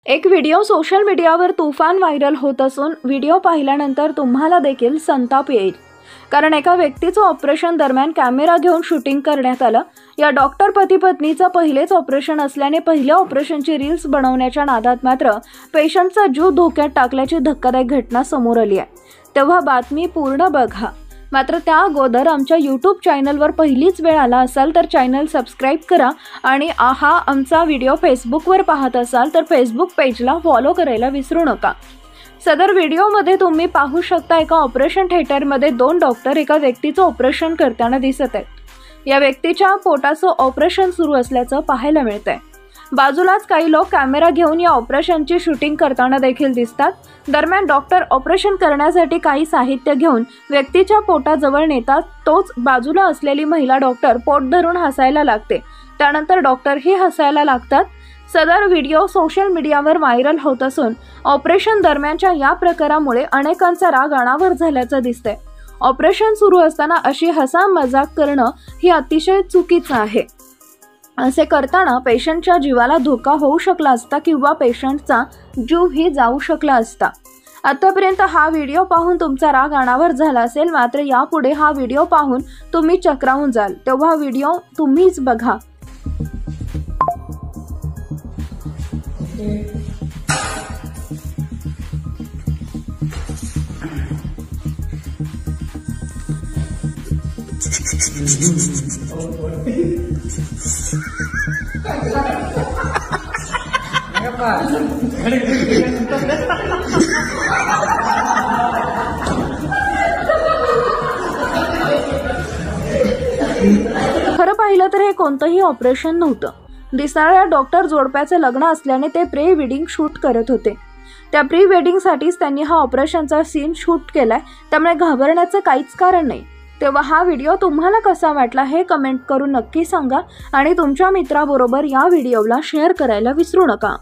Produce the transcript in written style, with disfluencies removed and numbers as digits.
एक video social मीडियावर तुफान व्हायरल होत असून व्हिडिओ पाहिल्यानंतर तुम्हाला देखील संताप येईल। कारण एका व्यक्तीचं ऑपरेशन दरम्यान कॅमेरा घेऊन शूटिंग करण्यात आलं। या डॉक्टर पती पत्नीचं पहिलेच ऑपरेशन असल्याने पहिल्या ऑपरेशनची रील्स बनवण्याच्या नादात मात्र पेशंटचा जीव धोक्यात टाकल्याची धक्कादायक घटना समोर आली आहे। तेव्हा बातमी पूर्ण बघा। मात्र त्या अगोदर आमच्या YouTube चॅनलवर पहिलीच वेळ आला असाल तर चॅनल सबस्क्राइब करा आणि आमचा व्हिडिओ फेसबुकवर पाहत असाल तर फेसबुक पेजला फॉलो करायला विसरू नका। सदर व्हिडिओमध्ये तुम्ही पाहू शकता एका ऑपरेशन थिएटरमध्ये दोन डॉक्टर एका व्यक्तीचं ऑपरेशन करताना दिसत आहेत। या व्यक्तीच्या पोटाचं ऑपरेशन सुरू असल्याचं पाहायला मिळतंय। बाजूलाच काही लोक कॅमेरा घेऊन या ऑपरेशनची शूटिंग करताना देखील दिसतात। दरम्यान डॉक्टर ऑपरेशन करण्यासाठी काही साहित्य घेऊन व्यक्तीच्या पोटाजवळ नेतात। तोच बाजूला असलेली महिला डॉक्टर पोट धरून हसायला लागते। त्यानंतर डॉक्टरही हसायला लागतात। सदर व्हिडिओ सोशल मीडियावर व्हायरल होत असून ऑपरेशन दरम्यानच्या या प्रकारामुळे अनेकांचा राग अनावर झाल्याचं दिसतंय। ऑपरेशन सुरू असताना अशी हसा मजाक करणं ही अतिशय चुकीचं आहे। असे करताना पेशंटच्या जीवाला धोका होऊ शकला असता किंवा पेशंटचा जीवही जाऊ शकला असता। आतापर्यंत हा व्हिडिओ पाहून तुमचा राग अनावर झाला असेल, मात्र यापुढे हा व्हिडिओ पाहून तुम्ही चक्रावून जाल तेव्हा व्हिडिओ तुम्हीच बघा। खरं पाहिलं तर हे कोणतंही ऑपरेशन नव्हतं। दिसणाऱ्या डॉक्टर जोडप्याचे लग्न असल्याने ते प्री वेडिंग शूट करत होते। त्या प्री वेडिंगसाठीच त्यांनी हा ऑपरेशनचा सीन शूट केलाय, त्यामुळे घाबरण्याचं काहीच कारण नाही। तेव्हा हा व्हिडिओ तुम्हाला कसा वाटला हे कमेंट करून नक्की सांगा आणि तुमच्या मित्राबरोबर या व्हिडिओला शेअर करायला विसरू नका।